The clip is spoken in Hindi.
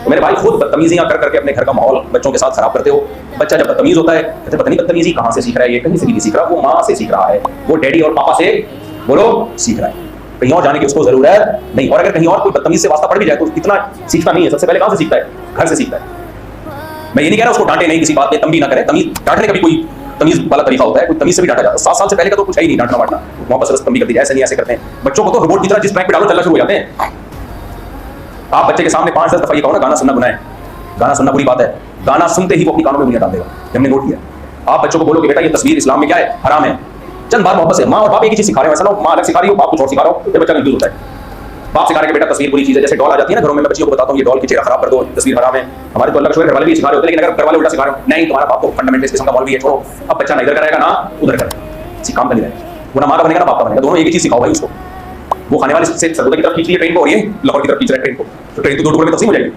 तो मेरे भाई खुद बदतमीजियां कर करके अपने घर का माहौल बच्चों के साथ खराब करते हो। बच्चा जब बदतमीज होता है, कहते पता नहीं बदतमीजी कहाँ से सीख रहा है, ये कहीं से भी नहीं सीख रहा, वो माँ से सीख रहा है, वो डैडी और पापा से बोलो सीख रहा है, कहीं और जाने की उसको जरूरत नहीं। और अगर कहीं और कोई बदतमीज से वास्ता पड़ भी जाए तो इतना सीखता नहीं है, सबसे पहले कहाँ से सीखता है, घर से सीखता है। मैं ये नहीं कह रहा उसको डांटे नहीं, किसी बात में तंबी ना करे, तमीज डांटने का भी कोई तमीज वाला तरीका होता है, कोई तमीज से भी डांटा जाता है। 7 साल से पहले का तो कुछ है ही नहीं डांटना वाटना, वापस रस तंबी करती है, ऐसे नहीं ऐसे करते हैं बच्चों को, तो रोबोट की तरह जिस ट्रैक पे डालो चलना शुरू हो जाते हैं। आप बच्चे के सामने 5-10 दफा ये कहो ना गाना सुनना गुनाह है, गाना सुनना बुरी बात है, गाना सुनते ही वो अपनी कानों में उंगलियां डाल देगा, हमने नोट किया। आप बच्चों को बोलो कि बेटा ये तस्वीर इस्लाम में क्या है, हराम है, चंद बार मोहब्बत से, माँ और बाप एक ही चीज सिखा रहे हो, ऐसा ना माँ अलग सिखा रही हो बाप कुछ और सिखा रहा हो, फिर बच्चा कंफ्यूज होता है। बाप सिखा रहे कि बेटा तस्वीर बुरी चीज है, जैसे डॉल आ जाती है ना घरों में, मैं बच्चियों को बताता हूँ ये डॉल की चेहरा खराब कर दो, तस्वीर हराम है। हमारे तो अल्लाह का शुक्र घर वाले भी सिखा रहे होते हैं, लेकिन अगर घर वाले उल्टा सिखा रहे हो, नहीं तुम्हारा बाप तो फंडामेंटल किस्म का मौलवी है, छोड़ो। अब बच्चा ना इधर कराएगा ना उधर करेगा, किसी काम का नहीं रहेगा, वो ना माँ का बनेगा ना बाप का बनेगा, दोनों एक ही चीज सिखाओ भाई उसको। वो खाने वाले से सरगोदा की तरफ खींच रही है ट्रेन को, और ये लाहौर की तरफ खींच रहा है ट्रेन को, तो ट्रेन तो 2 टुकड़े में तकसीम हो जाएगी।